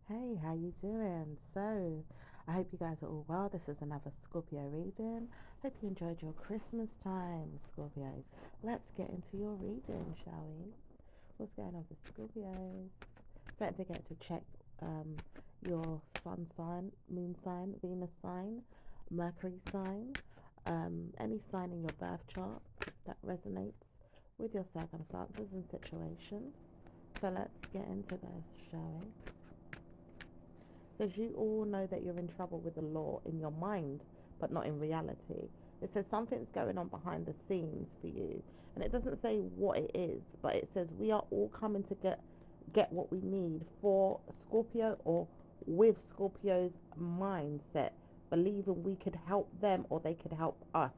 Hey, how you doing? So, I hope you guys are all well. This is another Scorpio reading. Hope you enjoyed your Christmas time, Scorpios. Let's get into your reading, shall we? What's going on with Scorpios? Don't forget to check um, your sun sign, moon sign, Venus sign, Mercury sign, any sign in your birth chart that resonates with your circumstances and situations. So let's get into this, shall we? Says you all know that you're in trouble with the law in your mind, but not in reality. It says something's going on behind the scenes for you, and it doesn't say what it is, but it says we are all coming to get what we need for Scorpio or with Scorpio's mindset, believing we could help them or they could help us.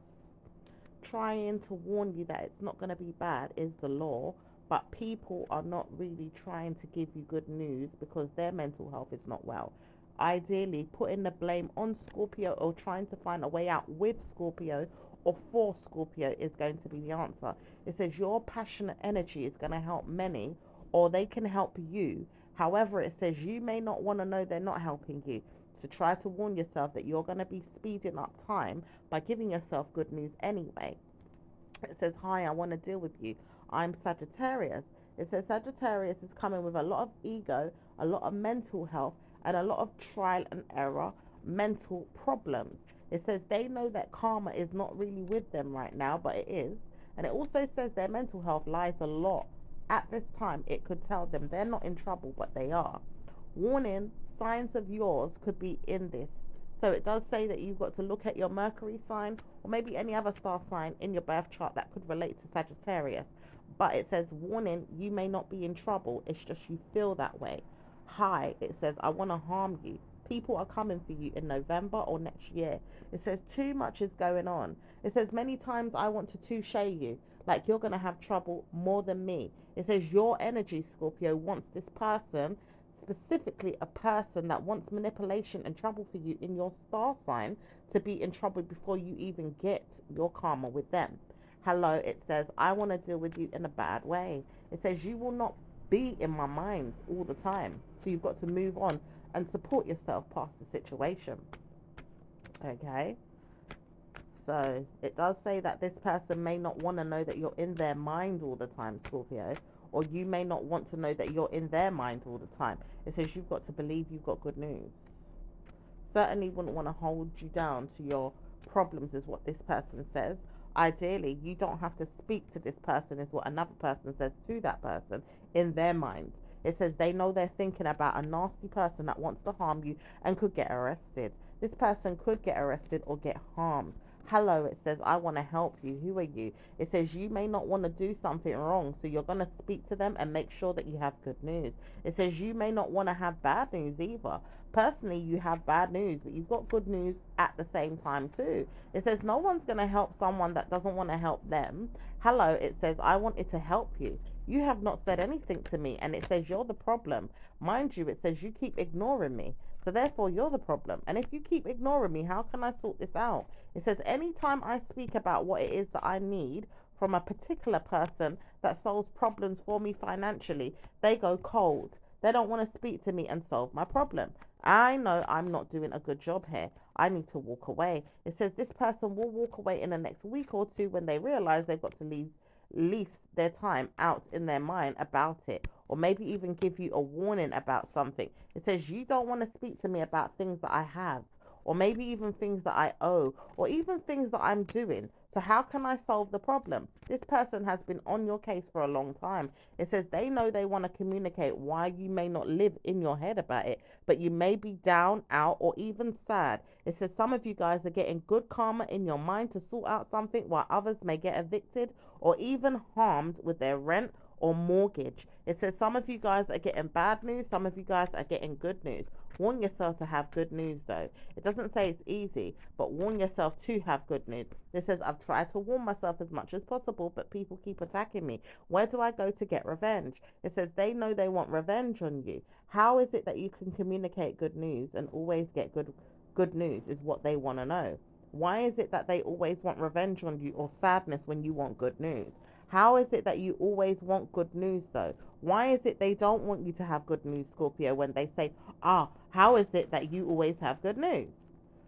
Trying to warn you that it's not going to be bad is the law, but people are not really trying to give you good news because their mental health is not well. Ideally, putting the blame on Scorpio or trying to find a way out with Scorpio or for Scorpio is going to be the answer. It says your passionate energy is going to help many or they can help you. However, it says you may not want to know they're not helping you. So try to warn yourself that you're going to be speeding up time by giving yourself good news anyway. It says, hi, I want to deal with you. I'm Sagittarius. It says Sagittarius is coming with a lot of ego, a lot of mental health, and a lot of trial and error mental problems. It says they know that karma is not really with them right now, but it is. And it also says their mental health lies a lot. At this time, it could tell them they're not in trouble, but they are. Warning, signs of yours could be in this. So it does say that you've got to look at your Mercury sign or maybe any other star sign in your birth chart that could relate to Sagittarius. But it says, warning, you may not be in trouble. It's just you feel that way. Hi, it says, I want to harm you. People are coming for you in November or next year. It says, too much is going on. It says, many times I want to touche you. Like you're going to have trouble more than me. It says, your energy, Scorpio, wants this person, specifically a person that wants manipulation and trouble for you in your star sign, to be in trouble before you even get your karma with them. Hello, it says, I want to deal with you in a bad way. It says, you will not be in my mind all the time. So you've got to move on and support yourself past the situation. Okay. So it does say that this person may not want to know that you're in their mind all the time, Scorpio, or you may not want to know that you're in their mind all the time. It says you've got to believe you've got good news. Certainly wouldn't want to hold you down to your problems, is what this person says. Ideally, you don't have to speak to this person, is what another person says to that person in their mind. It says they know they're thinking about a nasty person that wants to harm you and could get arrested. This person could get arrested or get harmed. Hello, it says, I want to help you. Who are you? It says you may not want to do something wrong, so you're going to speak to them and make sure that you have good news. It says you may not want to have bad news either. Personally, you have bad news, but you've got good news at the same time too. It says no one's going to help someone that doesn't want to help them. Hello, it says, I wanted to help you. You have not said anything to me, and it says you're the problem. Mind you, it says you keep ignoring me. So therefore, you're the problem. And if you keep ignoring me, how can I sort this out? It says anytime I speak about what it is that I need from a particular person that solves problems for me financially, they go cold. They don't want to speak to me and solve my problem. I know I'm not doing a good job here. I need to walk away. It says this person will walk away in the next week or two when they realize they've got to lease their time out in their mind about it, or maybe even give you a warning about something. It says you don't want to speak to me about things that I have, or maybe even things that I owe, or even things that I'm doing. So how can I solve the problem? This person has been on your case for a long time. It says they know they want to communicate why you may not live in your head about it, but you may be down, out, or even sad. It says some of you guys are getting good karma in your mind to sort out something, while others may get evicted or even harmed with their rent or mortgage. It says some of you guys are getting bad news, some of you guys are getting good news. Warn yourself to have good news though. It doesn't say it's easy, but warn yourself to have good news. It says, I've tried to warn myself as much as possible, but people keep attacking me. Where do I go to get revenge? It says they know they want revenge on you. How is it that you can communicate good news and always get good news is what they want to know. Why is it that they always want revenge on you or sadness when you want good news? How is it that you always want good news though? Why is it they don't want you to have good news, Scorpio, when they say, how is it that you always have good news?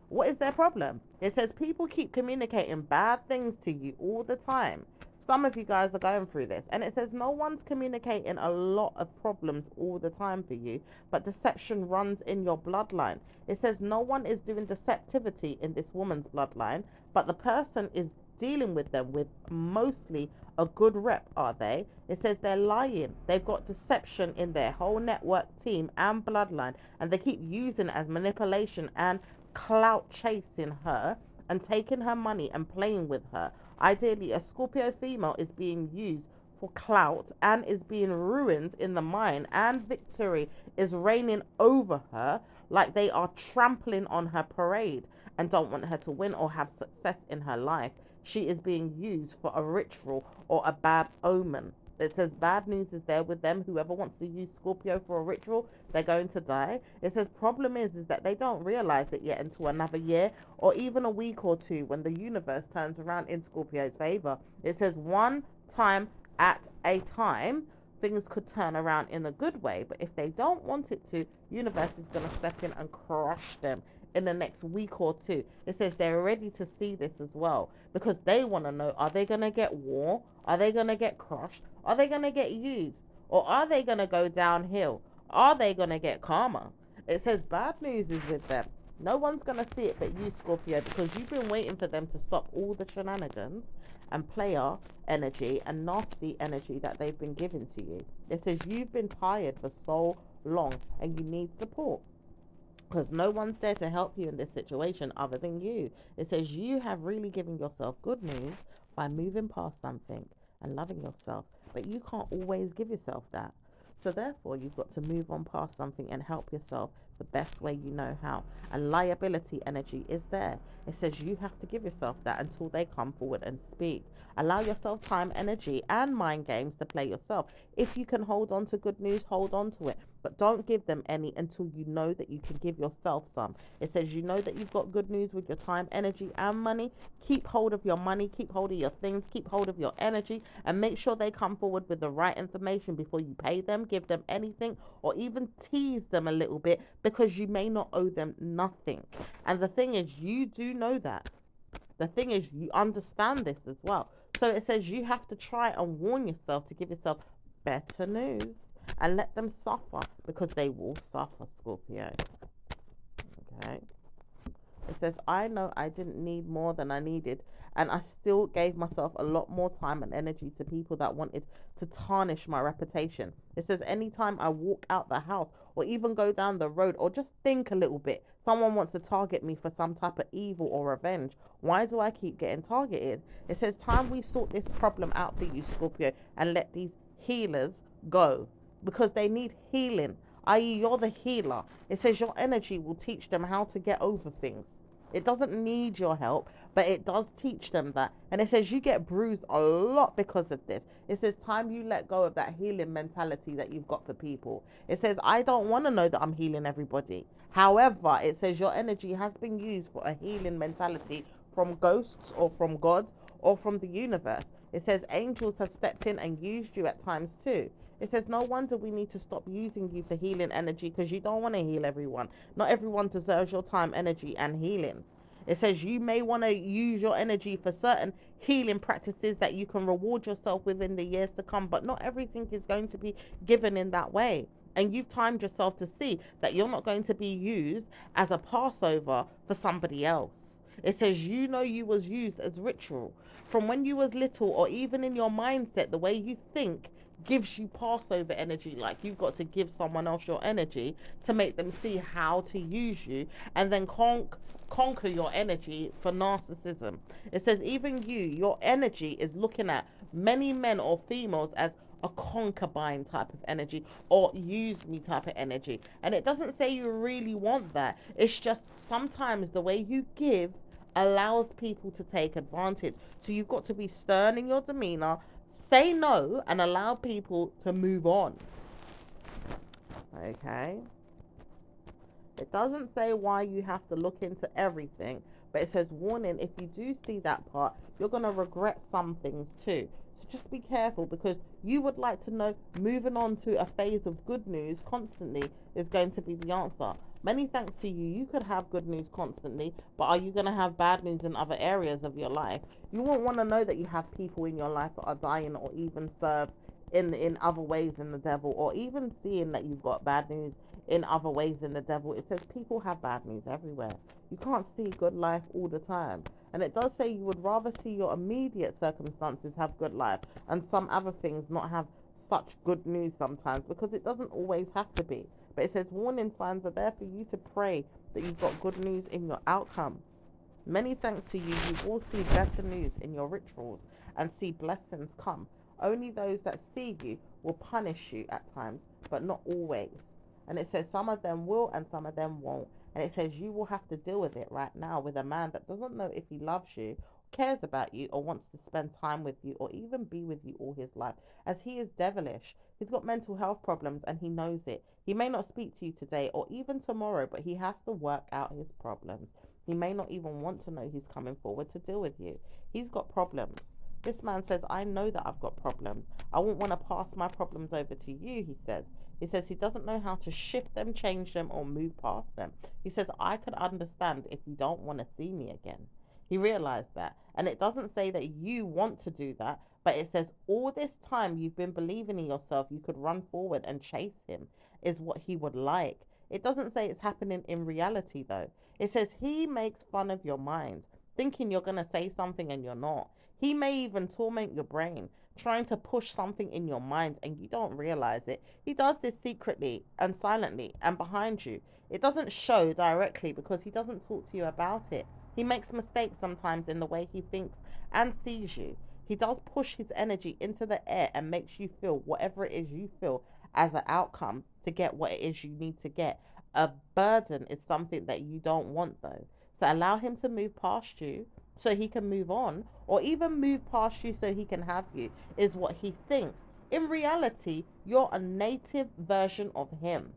What is their problem? It says people keep communicating bad things to you all the time. Some of you guys are going through this. And it says no one's communicating a lot of problems all the time for you, but deception runs in your bloodline. It says no one is doing deceptivity in this woman's bloodline, but the person is dealing with them with mostly a good rep, are they? It says they're lying. They've got deception in their whole network, team, and bloodline, and they keep using it as manipulation and clout chasing her and taking her money and playing with her. Ideally, a Scorpio female is being used for clout and is being ruined in the mind, and victory is reigning over her like they are trampling on her parade and don't want her to win or have success in her life. She is being used for a ritual or a bad omen. It says bad news is there with them. Whoever wants to use Scorpio for a ritual, they're going to die. It says problem is that they don't realize it yet until another year or even a week or two when the universe turns around in Scorpio's favor. It says one time at a time, things could turn around in a good way. But if they don't want it to, universe is going to step in and crush them in the next week or two. It says they're ready to see this as well because they want to know, are they going to get war? Are they going to get crushed? Are they going to get used? Or are they going to go downhill? Are they going to get karma? It says bad news is with them. No one's going to see it but you, Scorpio, because you've been waiting for them to stop all the shenanigans and player energy and nasty energy that they've been giving to you. It says you've been tired for so long and you need support, because no one's there to help you in this situation other than you. It says you have really given yourself good news by moving past something and loving yourself, but you can't always give yourself that. So therefore, you've got to move on past something and help yourself the best way you know how. And liability energy is there. It says you have to give yourself that until they come forward and speak. Allow yourself time, energy, and mind games to play yourself. If you can hold on to good news, hold on to it. But don't give them any until you know that you can give yourself some. It says you know that you've got good news with your time, energy, and money. Keep hold of your money, keep hold of your things, keep hold of your energy, and make sure they come forward with the right information before you pay them, give them anything, or even tease them a little bit, because you may not owe them nothing. And the thing is, you do know that. The thing is, you understand this as well. So it says you have to try and warn yourself to give yourself better news and let them suffer, because they will suffer, Scorpio. Okay. It says, I know I didn't need more than I needed, and I still gave myself a lot more time and energy to people that wanted to tarnish my reputation. It says, anytime I walk out the house or even go down the road or just think a little bit, someone wants to target me for some type of evil or revenge. Why do I keep getting targeted? It says, time we sort this problem out for you, Scorpio, and let these healers go, because they need healing, i.e. you're the healer. It says your energy will teach them how to get over things. It doesn't need your help, but it does teach them that. And it says you get bruised a lot because of this. It says time you let go of that healing mentality that you've got for people. It says I don't want to know that I'm healing everybody. However, it says your energy has been used for a healing mentality from ghosts or from God or from the universe. It says angels have stepped in and used you at times too. It says no wonder we need to stop using you for healing energy, because you don't want to heal everyone. Not everyone deserves your time, energy, and healing. It says you may want to use your energy for certain healing practices that you can reward yourself with in the years to come, but not everything is going to be given in that way. And you've timed yourself to see that you're not going to be used as a Passover for somebody else. It says you know you was used as ritual from when you was little, or even in your mindset, the way you think gives you Passover energy. Like you've got to give someone else your energy to make them see how to use you, and then conquer your energy for narcissism. It says even your energy is looking at many men or females as a concubine type of energy or use me type of energy. And it doesn't say you really want that. It's just sometimes the way you give allows people to take advantage. So you've got to be stern in your demeanor, say no, and allow people to move on. Okay. It doesn't say why you have to look into everything, but it says warning, if you do see that part, you're going to regret some things too. So just be careful, because you would like to know moving on to a phase of good news constantly is going to be the answer. Many thanks to you. You could have good news constantly, but are you going to have bad news in other areas of your life? You won't want to know that you have people in your life that are dying, or even serve in other ways in the devil, or even seeing that you've got bad news in other ways in the devil. It says people have bad news everywhere. You can't see good life all the time. And it does say you would rather see your immediate circumstances have good life and some other things not have such good news sometimes, because it doesn't always have to be. But it says warning signs are there for you to pray that you've got good news in your outcome. Many thanks to you, you will see better news in your rituals and see blessings come. Only those that see you will punish you at times, but not always. And it says some of them will and some of them won't. And it says you will have to deal with it right now with a man that doesn't know if he loves you, cares about you, or wants to spend time with you, or even be with you all his life, as he is devilish. He's got mental health problems and he knows it. He may not speak to you today or even tomorrow, but he has to work out his problems. He may not even want to know he's coming forward to deal with you. He's got problems. This man says, I know that I've got problems. I won't want to pass my problems over to you, he says. He says he doesn't know how to shift them, change them, or move past them. He says, I could understand if you don't want to see me again. He realized that. And it doesn't say that you want to do that, but it says all this time you've been believing in yourself, you could run forward and chase him, is what he would like. It doesn't say it's happening in reality, though. It says he makes fun of your mind, thinking you're going to say something and you're not. He may even torment your brain, trying to push something in your mind and you don't realize it. He does this secretly and silently and behind you. It doesn't show directly because he doesn't talk to you about it. He makes mistakes sometimes in the way he thinks and sees you. He does push his energy into the air and makes you feel whatever it is you feel as an outcome to get what it is you need to get. A burden is something that you don't want, though. So allow him to move past you so he can move on, or even move past you so he can have you, is what he thinks. In reality, you're a native version of him.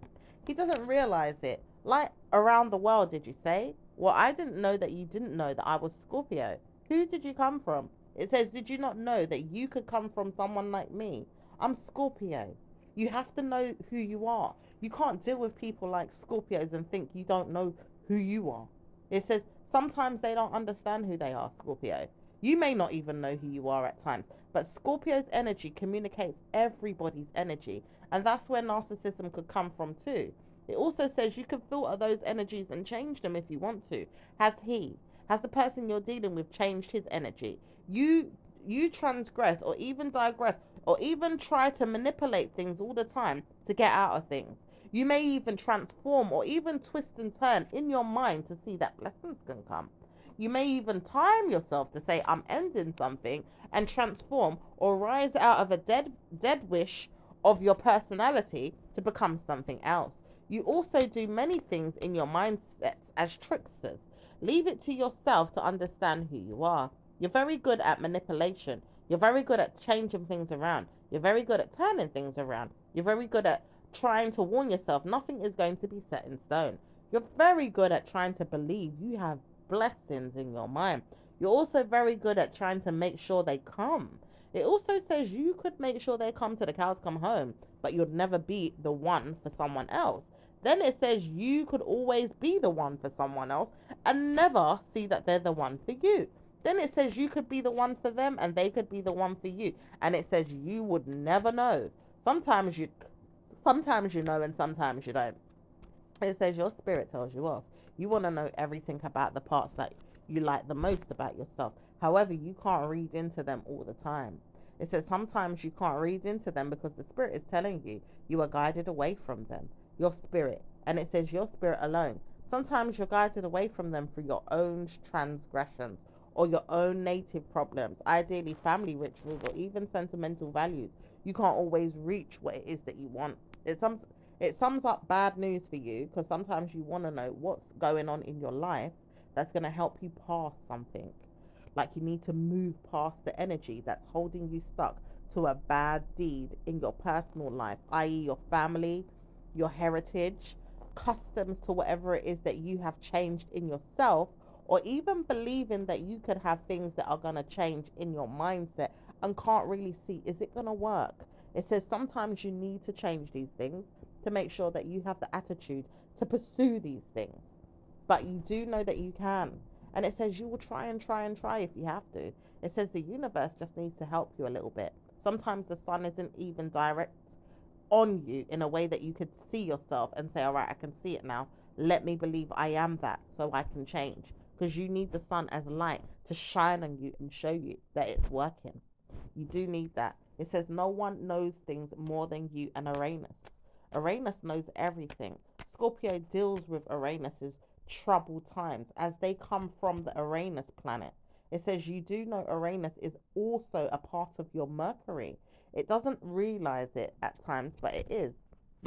He doesn't realize it. Like around the world, did you say? Well, I didn't know that you didn't know that I was Scorpio. Who did you come from? It says, did you not know that you could come from someone like me? I'm Scorpio. You have to know who you are. You can't deal with people like Scorpios and think you don't know who you are. It says sometimes they don't understand who they are, Scorpio. You may not even know who you are at times, but Scorpio's energy communicates everybody's energy, and that's where narcissism could come from too. It also says you can filter those energies and change them if you want to. Has the person you're dealing with changed his energy? You transgress or even digress or even try to manipulate things all the time to get out of things. You may even transform or even twist and turn in your mind to see that blessings can come. You may even time yourself to say, I'm ending something, and transform or rise out of a dead wish of your personality to become something else. You also do many things in your mindsets as tricksters. Leave it to yourself to understand who you are. You're very good at manipulation. You're very good at changing things around. You're very good at turning things around. You're very good at trying to warn yourself nothing is going to be set in stone. You're very good at trying to believe you have blessings in your mind. You're also very good at trying to make sure they come. It also says you could make sure they come to the cows come home, but you'd never be the one for someone else. Then it says you could always be the one for someone else and never see that they're the one for you. Then it says you could be the one for them and they could be the one for you. And it says you would never know. Sometimes you know and sometimes you don't. It says your spirit tells you off. You want to know everything about the parts that you like the most about yourself. However, you can't read into them all the time. It says sometimes you can't read into them because the spirit is telling you you are guided away from them. Your spirit. And it says your spirit alone. Sometimes you're guided away from them through your own transgressions or your own native problems, ideally family rituals or even sentimental values. You can't always reach what it is that you want. It sums up bad news for you because sometimes you want to know what's going on in your life that's going to help you pass something. Like you need to move past the energy that's holding you stuck to a bad deed in your personal life, i.e., your family, your heritage, customs to whatever it is that you have changed in yourself, or even believing that you could have things that are going to change in your mindset and can't really see, is it going to work? It says sometimes you need to change these things to make sure that you have the attitude to pursue these things. But you do know that you can. And it says you will try and try and try if you have to. It says the universe just needs to help you a little bit. Sometimes the sun isn't even direct on you in a way that you could see yourself and say, all right, I can see it now. Let me believe I am that so I can change. Because you need the sun as light to shine on you and show you that it's working. You do need that. It says no one knows things more than you and Uranus. Uranus knows everything. Scorpio deals with Uranus's troubled times as they come from the Uranus planet. It says you do know Uranus is also a part of your Mercury. It doesn't realize it at times, but it is.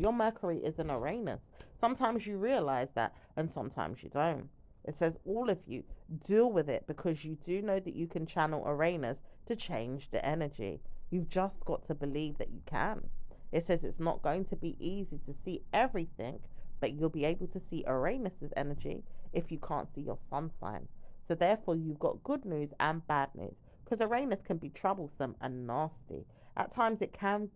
Your Mercury is in Uranus. Sometimes you realize that, and sometimes you don't. It says all of you deal with it because you do know that you can channel Uranus to change the energy. You've just got to believe that you can. It says it's not going to be easy to see everything, but you'll be able to see Uranus's energy if you can't see your sun sign. So therefore, you've got good news and bad news because Uranus can be troublesome and nasty. At times, it can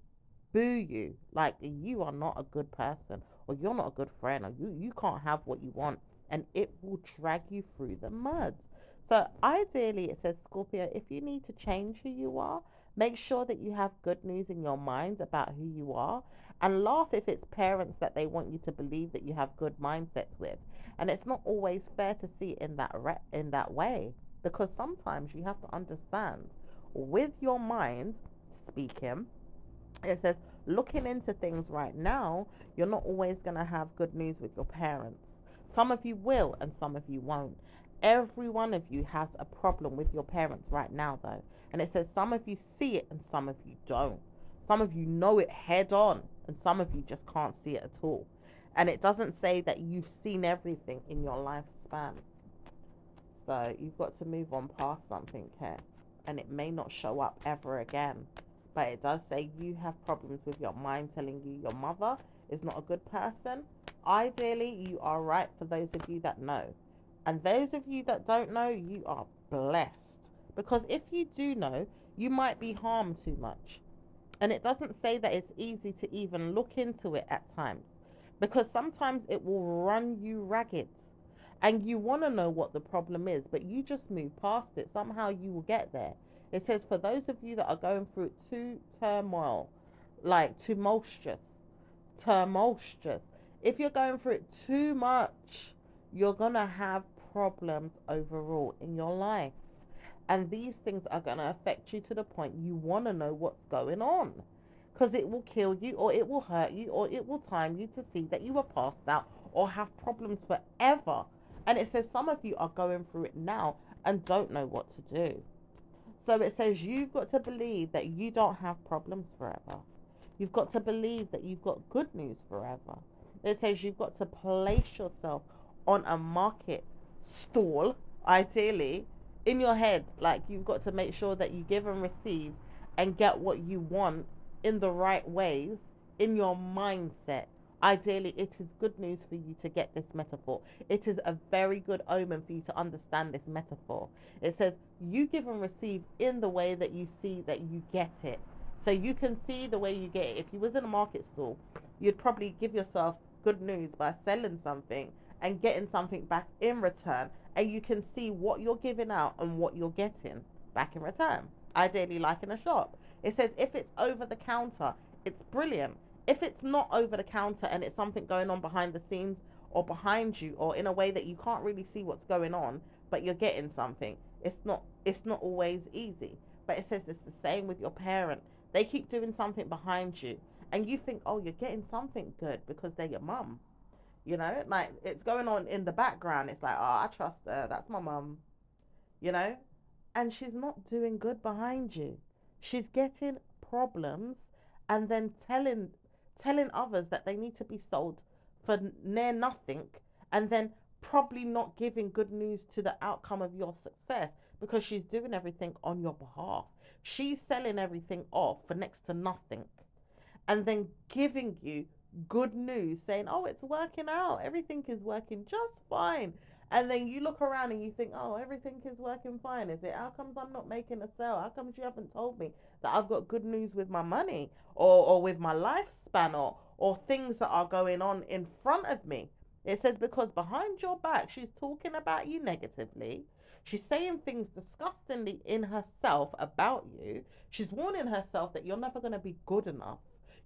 boo you like you are not a good person, or you're not a good friend, or you can't have what you want, and it will drag you through the mud. So ideally, it says, Scorpio, if you need to change who you are, make sure that you have good news in your mind about who you are, and laugh if it's parents that they want you to believe that you have good mindsets with. And it's not always fair to see it in that way, because sometimes you have to understand with your mind speaking. It says looking into things right now, you're not always going to have good news with your parents. Some of you will and some of you won't. Every one of you has a problem with your parents right now, though. And it says some of you see it and some of you don't. Some of you know it head on and some of you just can't see it at all. And it doesn't say that you've seen everything in your lifespan. So you've got to move on past something here. And it may not show up ever again. But it does say you have problems with your mind telling you your mother is not a good person. Ideally, you are right for those of you that know. And those of you that don't know, you are blessed. Because if you do know, you might be harmed too much. And it doesn't say that it's easy to even look into it at times. Because sometimes it will run you ragged. And you want to know what the problem is, but you just move past it. Somehow you will get there. It says for those of you that are going through too turmoil, like tumultuous. If you're going through it too much, you're going to have problems overall in your life. And these things are going to affect you to the point you want to know what's going on. Because it will kill you, or it will hurt you, or it will time you to see that you are passed out or have problems forever. And it says some of you are going through it now and don't know what to do. So it says you've got to believe that you don't have problems forever. You've got to believe that you've got good news forever. It says you've got to place yourself on a market stall, ideally, in your head. Like you've got to make sure that you give and receive and get what you want in the right ways in your mindset. Ideally, it is good news for you to get this metaphor. It is a very good omen for you to understand this metaphor. It says you give and receive in the way that you see that you get it. So you can see the way you get it. If you was in a market stall, you'd probably give yourself good news by selling something and getting something back in return. And you can see what you're giving out and what you're getting back in return. Ideally, like in a shop. It says if it's over the counter, it's brilliant. If it's not over the counter and it's something going on behind the scenes or behind you or in a way that you can't really see what's going on, but you're getting something, it's not always easy. But it says it's the same with your parent. They keep doing something behind you and you think, oh, you're getting something good because they're your mum. You know, like it's going on in the background. It's like, oh, I trust her. That's my mum. You know, and she's not doing good behind you. She's getting problems and then telling others that they need to be sold for near nothing, and then probably not giving good news to the outcome of your success because she's doing everything on your behalf. She's selling everything off for next to nothing and then giving you good news saying, oh, it's working out, everything is working just fine. And then you look around and you think, oh, everything is working fine. Is it? How comes I'm not making a sale? How comes you haven't told me that I've got good news with my money, or with my lifespan, or things that are going on in front of me? It says, because behind your back, she's talking about you negatively. She's saying things disgustingly in herself about you. She's warning herself that you're never going to be good enough.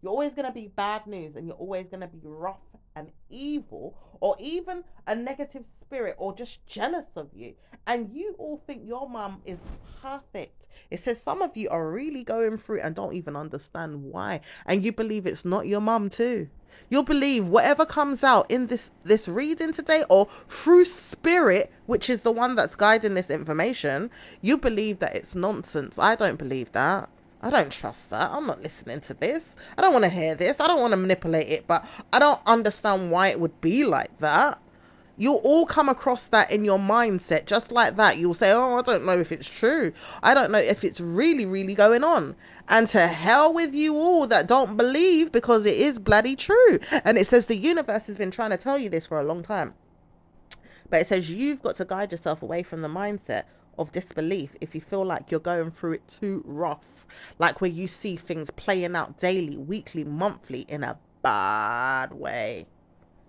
You're always going to be bad news, and you're always going to be rough and evil, or even a negative spirit, or just jealous of you. And you all think your mum is perfect. It says some of you are really going through and don't even understand why. And you believe it's not your mum too. You'll believe whatever comes out in this reading today, or through spirit, which is the one that's guiding this information. You believe that it's nonsense. I don't believe that. I don't trust that. I'm not listening to this. I don't want to hear this. I don't want to manipulate it, but I don't understand why it would be like that. You'll all come across that in your mindset just like that. You'll say, oh, I don't know if it's true. I don't know if it's really, really going on. And to hell with you all that don't believe, because it is bloody true. And it says the universe has been trying to tell you this for a long time. But it says you've got to guide yourself away from the mindset of disbelief if you feel like you're going through it too rough. Like where you see things playing out daily, weekly, monthly in a bad way.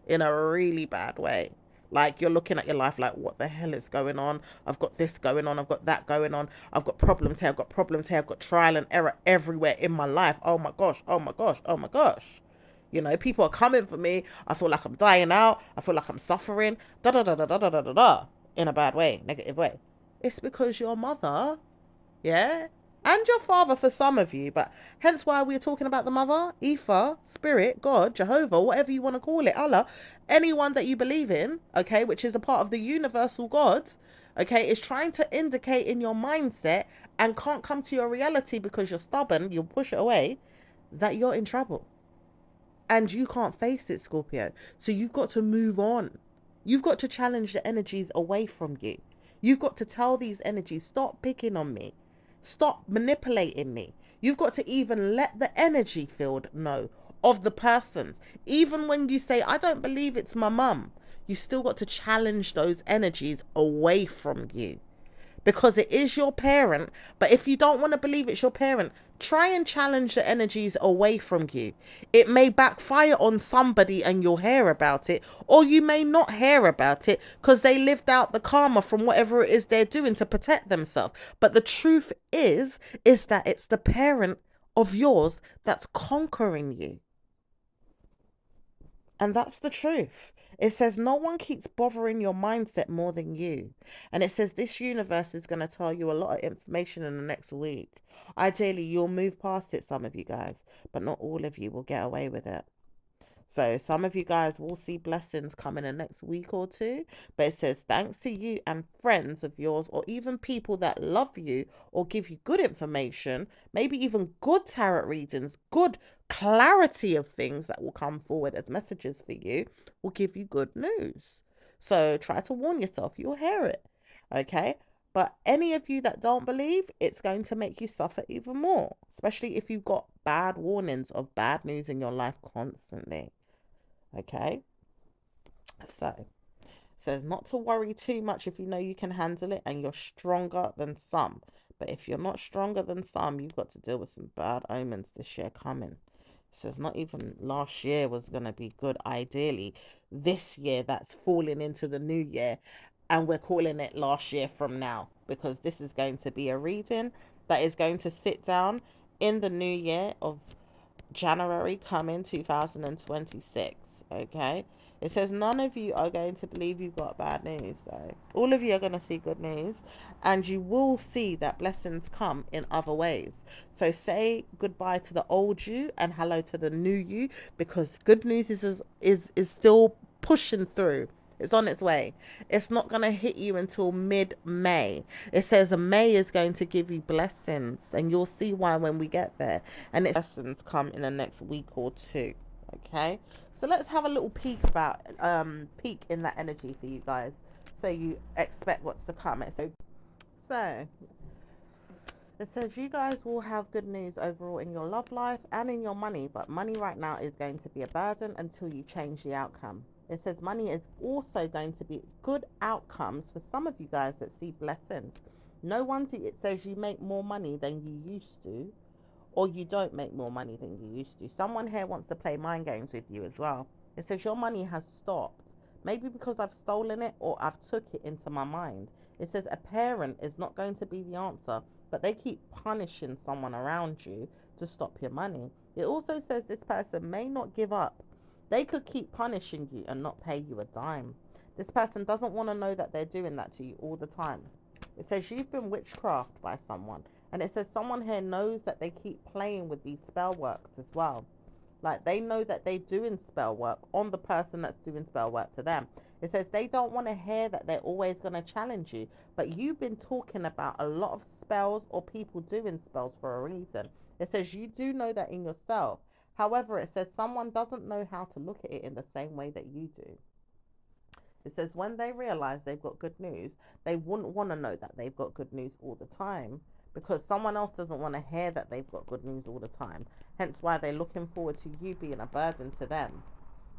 In a really bad way. Like you're looking at your life like, what the hell is going on? I've got this going on. I've got that going on. I've got problems here. I've got problems here. I've got trial and error everywhere in my life. Oh my gosh. Oh my gosh. Oh my gosh. You know, people are coming for me. I feel like I'm dying out. I feel like I'm suffering. Da da da da da da da da da. In a bad way, negative way. It's because your mother, yeah, and your father for some of you, but hence why we're talking about the mother, Ifa, spirit, God, Jehovah, whatever you want to call it, Allah, anyone that you believe in, okay, which is a part of the universal God, okay, is trying to indicate in your mindset and can't come to your reality because you're stubborn, you'll push it away, that you're in trouble. And you can't face it, Scorpio. So you've got to move on. You've got to challenge the energies away from you. You've got to tell these energies, stop picking on me. Stop manipulating me. You've got to even let the energy field know of the persons. Even when you say, I don't believe it's my mum, you still got to challenge those energies away from you. Because it is your parent. But if you don't want to believe it's your parent, try and challenge the energies away from you. It may backfire on somebody and you'll hear about it, or you may not hear about it because they lived out the karma from whatever it is they're doing to protect themselves. But the truth is that it's the parent of yours that's conquering you. And that's the truth. It says no one keeps bothering your mindset more than you. And it says this universe is going to tell you a lot of information in the next week. Ideally, you'll move past it, some of you guys, but not all of you will get away with it. So some of you guys will see blessings come in the next week or two. But it says thanks to you and friends of yours, or even people that love you or give you good information, maybe even good tarot readings, good clarity of things that will come forward as messages for you, will give you good news. So try to warn yourself. You'll hear it. Okay. But any of you that don't believe, it's going to make you suffer even more, especially if you've got bad warnings of bad news in your life constantly. Okay, so it says not to worry too much if you know you can handle it and you're stronger than some. But if you're not stronger than some, you've got to deal with some bad omens this year coming. It says not even last year was going to be good. Ideally, this year that's falling into the new year, and we're calling it last year from now, because this is going to be a reading that is going to sit down in the new year of January coming 2026. Okay, it says none of you are going to believe you've got bad news, though. All of you are going to see good news, and you will see that blessings come in other ways. So say goodbye to the old you and hello to the new you, because good news is still pushing through. It's on its way. It's not going to hit you until mid-May. It says May is going to give you blessings, and you'll see why when we get there. And its blessings come in the next week or two. Okay, so let's have a little peek in that energy for you guys, so you expect what's to come. So It says you guys will have good news overall in your love life and in your money, but money right now is going to be a burden until you change the outcome. It says money is also going to be good outcomes for some of you guys that see blessings. No wonder it says you make more money than you used to, or you don't make more money than you used to. Someone here wants to play mind games with you as well. It says your money has stopped. Maybe because I've stolen it or I've took it into my mind. It says a parent is not going to be the answer, but they keep punishing someone around you to stop your money. It also says this person may not give up. They could keep punishing you and not pay you a dime. This person doesn't want to know that they're doing that to you all the time. It says you've been witchcraft by someone. And it says someone here knows that they keep playing with these spell works as well. Like they know that they're doing spell work on the person that's doing spell work to them. It says they don't want to hear that they're always going to challenge you. But you've been talking about a lot of spells or people doing spells for a reason. It says you do know that in yourself. However, it says someone doesn't know how to look at it in the same way that you do. It says when they realize they've got good news, they wouldn't want to know that they've got good news all the time because someone else doesn't want to hear that they've got good news all the time. Hence why they're looking forward to you being a burden to them.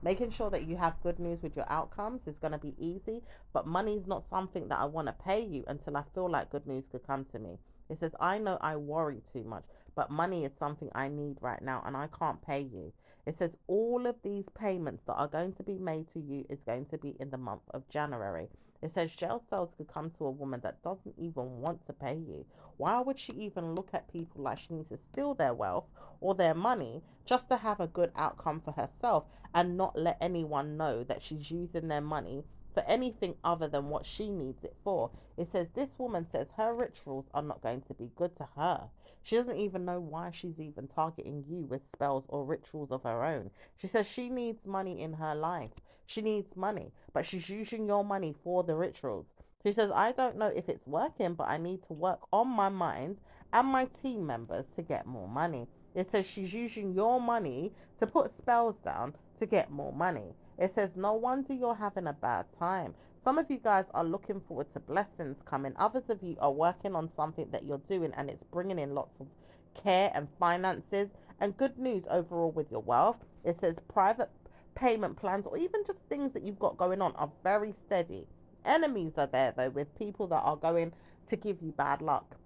Making sure that you have good news with your outcomes is going to be easy, but money is not something that I want to pay you until I feel like good news could come to me. It says, I know I worry too much, but money is something I need right now and I can't pay you. It says all of these payments that are going to be made to you is going to be in the month of January. It says jail cells could come to a woman that doesn't even want to pay you. Why would she even look at people like she needs to steal their wealth or their money just to have a good outcome for herself and not let anyone know that she's using their money for anything other than what she needs it for? It says this woman says her rituals are not going to be good to her. She doesn't even know why she's even targeting you with spells or rituals of her own. She says she needs money in her life. She needs money, but she's using your money for the rituals. She says, I don't know if it's working, but I need to work on my mind and my team members to get more money. It says she's using your money to put spells down to get more money. It says, no wonder you're having a bad time. Some of you guys are looking forward to blessings coming. Others of you are working on something that you're doing and it's bringing in lots of care and finances and good news overall with your wealth. It says private payment plans or even just things that you've got going on are very steady. Enemies are there though with people that are going to give you bad luck.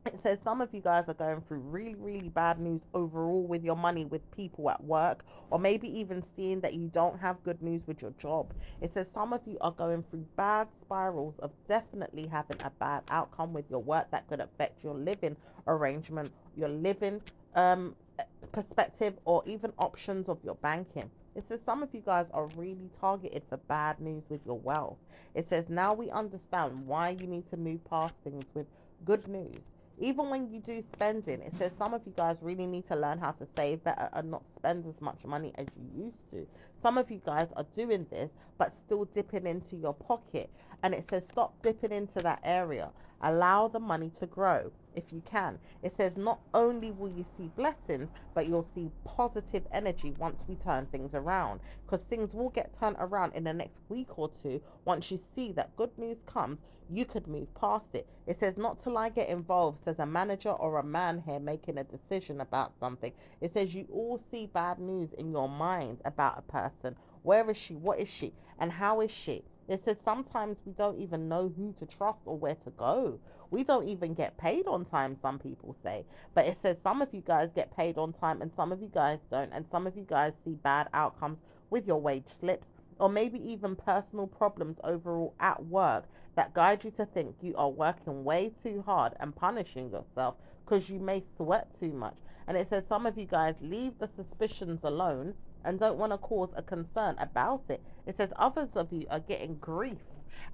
It says some of you guys are going through really, really bad news overall with your money, with people at work, or maybe even seeing that you don't have good news with your job. It says some of you are going through bad spirals of definitely having a bad outcome with your work that could affect your living arrangement, your living perspective, or even options of your banking. It says some of you guys are really targeted for bad news with your wealth. It says now we understand why you need to move past things with good news. Even when you do spending, it says some of you guys really need to learn how to save better and not spend as much money as you used to. Some of you guys are doing this, but still dipping into your pocket. And it says stop dipping into that area. Allow the money to grow if you can. It says not only will you see blessings, but you'll see positive energy once we turn things around. Because things will get turned around in the next week or two. Once you see that good news comes, you could move past it. It says not till I get involved, says a manager or a man here making a decision about something. It says you all see bad news in your mind about a person. Where is she? What is she? And how is she? It says sometimes we don't even know who to trust or where to go. We don't even get paid on time, some people say. But it says some of you guys get paid on time and some of you guys don't. And some of you guys see bad outcomes with your wage slips or maybe even personal problems overall at work that guide you to think you are working way too hard and punishing yourself because you may sweat too much. And it says some of you guys leave the suspicions alone and don't want to cause a concern about it. It says others of you are getting grief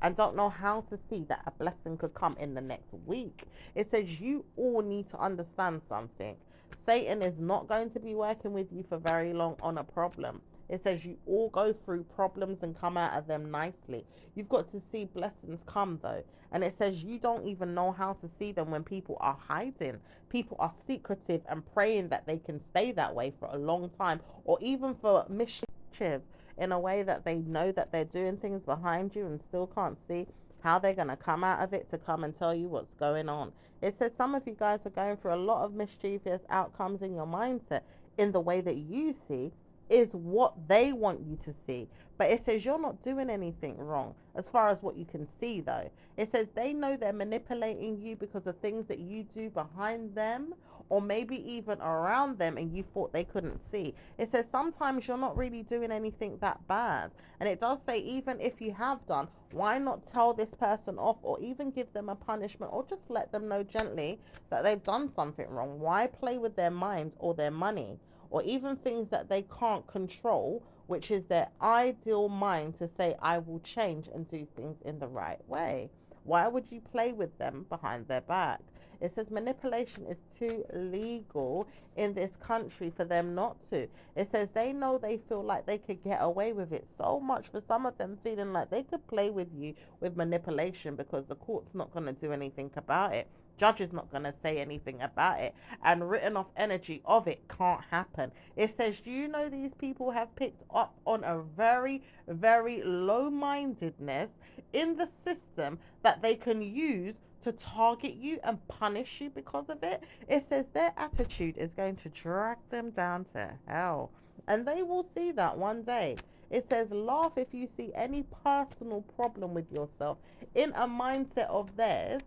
and don't know how to see that a blessing could come in the next week. It says you all need to understand something. Satan is not going to be working with you for very long on a problem. It says you all go through problems and come out of them nicely. You've got to see blessings come though. And it says you don't even know how to see them when people are hiding. People are secretive and praying that they can stay that way for a long time or even for mischief in a way that they know that they're doing things behind you and still can't see. how they're going to come out of it to come and tell you what's going on. It says some of you guys are going through a lot of mischievous outcomes in your mindset in the way that you see is what they want you to see. But it says you're not doing anything wrong as far as what you can see, though. It says they know they're manipulating you because of things that you do behind them or maybe even around them and you thought they couldn't see. It says sometimes you're not really doing anything that bad. And it does say even if you have done, why not tell this person off or even give them a punishment or just let them know gently that they've done something wrong? Why play with their mind or their money or even things that they can't control, which is their ideal mind to say, I will change and do things in the right way? Why would you play with them behind their back? It says manipulation is too legal in this country for them not to. It says they know they feel like they could get away with it so much for some of them feeling like they could play with you with manipulation because the court's not going to do anything about it. Judge is not going to say anything about it, and written off energy of it can't happen. It says, you know, these people have picked up on a very, very low mindedness in the system that they can use to target you and punish you because of it. It says their attitude is going to drag them down to hell, and they will see that one day. It says, laugh if you see any personal problem with yourself in a mindset of theirs.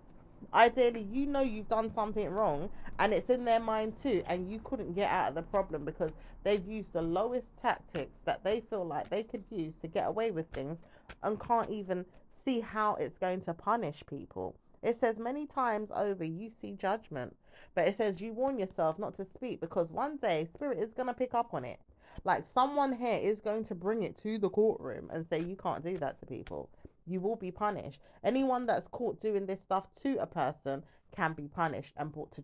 Ideally, you know you've done something wrong and it's in their mind too, and you couldn't get out of the problem because they've used the lowest tactics that they feel like they could use to get away with things and can't even see how it's going to punish people. It says many times over you see judgment, but it says you warn yourself not to speak because one day spirit is going to pick up on it. Like someone here is going to bring it to the courtroom and say you can't do that to people. You will be punished. Anyone that's caught doing this stuff to a person can be punished and brought to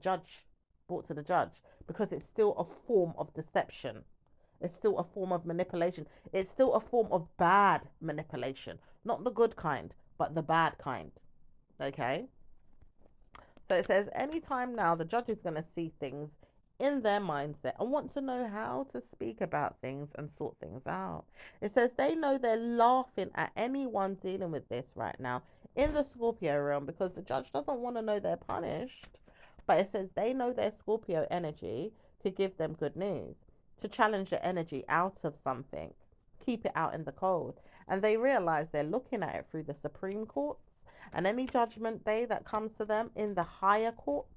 the judge because it's still a form of deception. It's still a form of manipulation. It's still a form of bad manipulation. Not the good kind, but the bad kind. Okay? So it says anytime now the judge is going to see things in their mindset and want to know how to speak about things and sort things out. It says they know they're laughing at anyone dealing with this right now in the Scorpio realm because the judge doesn't want to know they're punished. But it says they know their Scorpio energy could give them good news to challenge the energy out of something, keep it out in the cold. And they realize they're looking at it through the Supreme Courts, and any judgment day that comes to them in the higher courts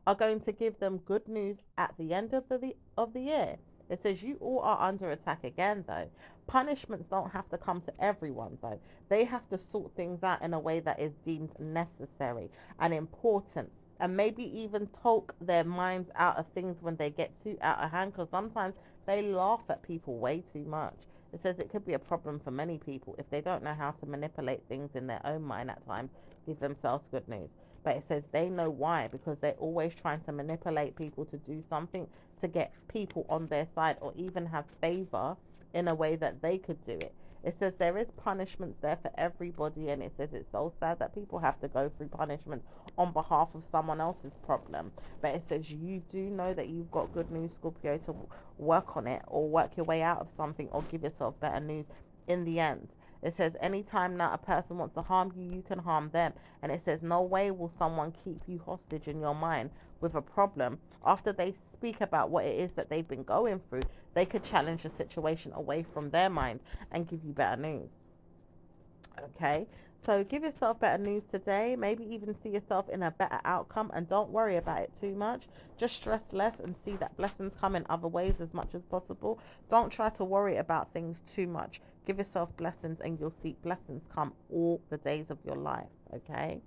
are going to give them good news at the end of the year. It says you all are under attack again, though. Punishments don't have to come to everyone, though. They have to sort things out in a way that is deemed necessary and important, and maybe even talk their minds out of things when they get too out of hand, because sometimes they laugh at people way too much. It says it could be a problem for many people if they don't know how to manipulate things in their own mind at times, give themselves good news. But it says they know why, because they're always trying to manipulate people to do something to get people on their side or even have favor in a way that they could do it. It says there is punishments there for everybody, and it says it's so sad that people have to go through punishments on behalf of someone else's problem. But it says you do know that you've got good news, Scorpio, to work on it or work your way out of something or give yourself better news in the end. It says anytime now a person wants to harm you, you can harm them. And it says no way will someone keep you hostage in your mind with a problem. After they speak about what it is that they've been going through, they could challenge the situation away from their mind and give you better news. Okay, so give yourself better news today. Maybe even see yourself in a better outcome, and don't worry about it too much. Just stress less and see that blessings come in other ways as much as possible. Don't try to worry about things too much. Give yourself blessings and you'll see blessings come all the days of your life. Okay.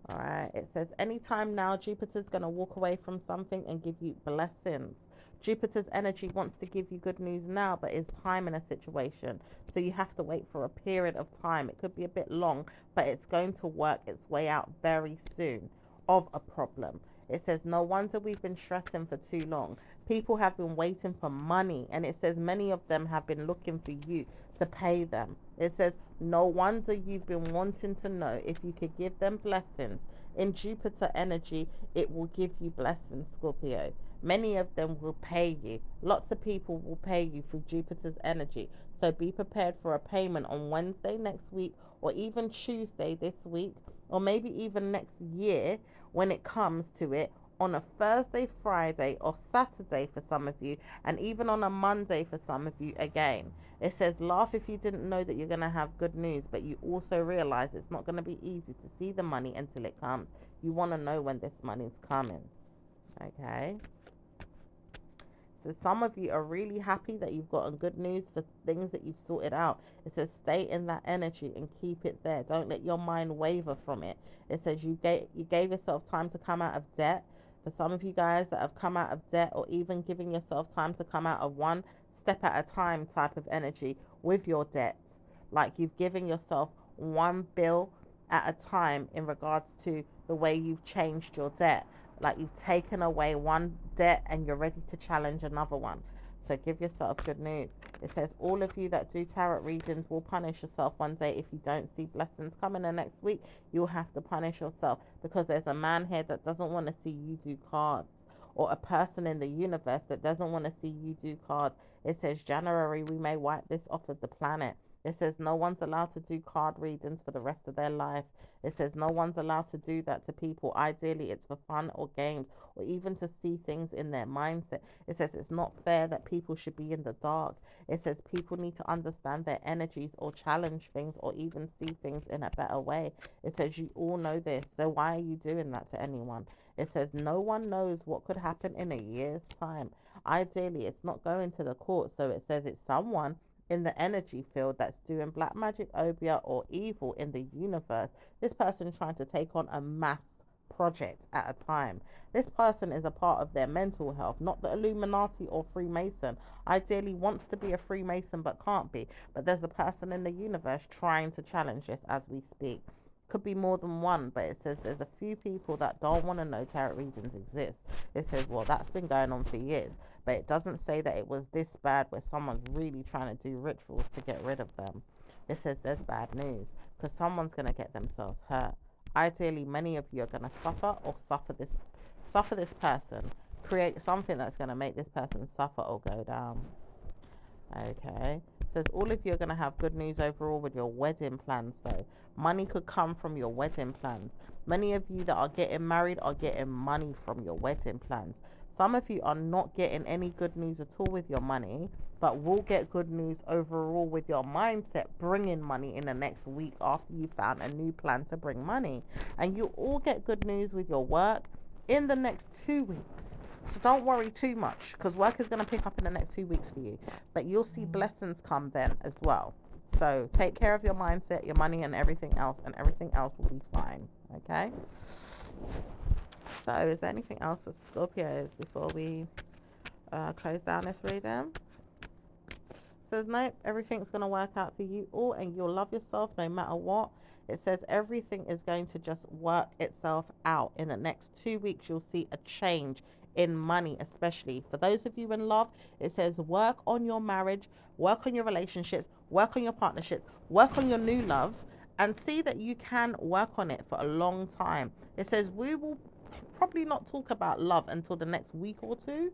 All right, it says anytime now Jupiter's going to walk away from something and give you blessings. Jupiter's energy wants to give you good news now, but is time in a situation. So you have to wait for a period of time. It could be a bit long, but it's going to work its way out very soon of a problem. It says no wonder we've been stressing for too long. People have been waiting for money, and it says many of them have been looking for you to pay them. It says no wonder you've been wanting to know if you could give them blessings. In Jupiter energy, it will give you blessings, Scorpio. Many of them will pay you. Lots of people will pay you through Jupiter's energy. So be prepared for a payment on Wednesday next week, or even Tuesday this week, or maybe even next year when it comes to it, on a Thursday, Friday, or Saturday for some of you, and even on a Monday for some of you again. It says, laugh if you didn't know that you're going to have good news, but you also realize it's not going to be easy to see the money until it comes. You want to know when this money's coming. Okay? So some of you are really happy that you've gotten good news for things that you've sorted out. It says stay in that energy and keep it there. Don't let your mind waver from it. It says you gave yourself time to come out of debt. For some of you guys that have come out of debt, or even giving yourself time to come out of one step at a time type of energy with your debt. Like you've given yourself one bill at a time in regards to the way you've changed your debt. Like you've taken away one debt and you're ready to challenge another one. So give yourself good news. It says all of you that do tarot readings will punish yourself one day if you don't see blessings coming the next week. You'll have to punish yourself, because there's a man here that doesn't want to see you do cards, or a person in the universe that doesn't want to see you do cards. It says January we may wipe this off of the planet. It says no one's allowed to do card readings for the rest of their life. It says no one's allowed to do that to people. Ideally, it's for fun or games, or even to see things in their mindset. It says it's not fair that people should be in the dark. It says people need to understand their energies, or challenge things, or even see things in a better way. It says you all know this, so why are you doing that to anyone? It says no one knows what could happen in a year's time. Ideally, it's not going to the court, so it says it's someone in the energy field that's doing black magic, obia, or evil in the universe. This person trying to take on a mass project at a time. This person is a part of their mental health, not the Illuminati or Freemason. Ideally wants to be a Freemason but can't be. But there's a person in the universe trying to challenge this as we speak. Could be more than one, but it says there's a few people that don't want to know tarot readings exist. It says, well, that's been going on for years, but it doesn't say that it was this bad where someone's really trying to do rituals to get rid of them. It says there's bad news, because someone's going to get themselves hurt. Ideally, many of you are going to suffer, or suffer this person, create something that's going to make this person suffer or go down. Okay. Says all of you are going to have good news overall with your wedding plans, though. Money could come from your wedding plans. Many of you that are getting married are getting money from your wedding plans. Some of you are not getting any good news at all with your money, but will get good news overall with your mindset bringing money in the next week after you found a new plan to bring money. And you all get good news with your work in the next 2 weeks. So don't worry too much, because work is going to pick up in the next 2 weeks for you. But you'll see blessings come then as well. So take care of your mindset, your money, and everything else will be fine. Okay? So is there anything else for Scorpios before we close down this reading? Says no, everything's going to work out for you all, and you'll love yourself no matter what. It says everything is going to just work itself out. In the next 2 weeks, you'll see a change in money, especially for those of you in love. It says work on your marriage, work on your relationships, work on your partnerships, work on your new love, and see that you can work on it for a long time. It says we will probably not talk about love until the next week or two.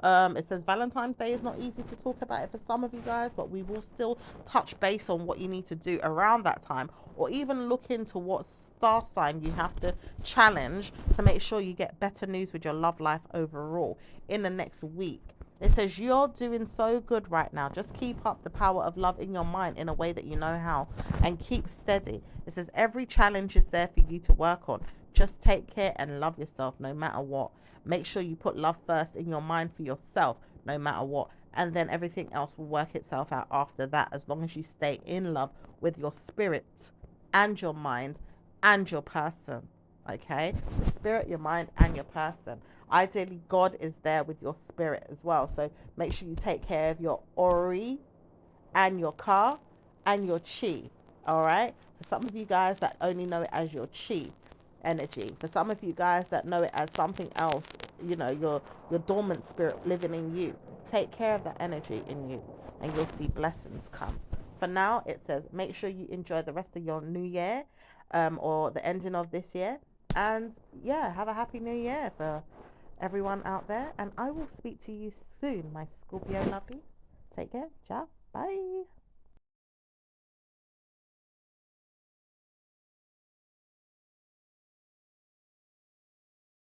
It says Valentine's Day is not easy to talk about it for some of you guys, but we will still touch base on what you need to do around that time, or even look into what star sign you have to challenge to make sure you get better news with your love life overall in the next week. It says you're doing so good right now. Just keep up the power of love in your mind in a way that you know how, and keep steady. It says every challenge is there for you to work on. Just take care and love yourself no matter what. Make sure you put love first in your mind for yourself no matter what, and then everything else will work itself out after that, as long as you stay in love with your spirit and your mind and your person. Okay? The spirit, your mind, and your person. Ideally, God is there with your spirit as well. So make sure you take care of your Ori and your Ka and your Chi. All right? For some of you guys that only know it as your Chi energy. For some of you guys that know it as something else, you know, your dormant spirit living in you. Take care of that energy in you, and you'll see blessings come. For now, it says make sure you enjoy the rest of your new year, or the ending of this year. And yeah, have a happy new year for everyone out there, and I will speak to you soon, my Scorpio lovelies. Take care. Ciao. Bye.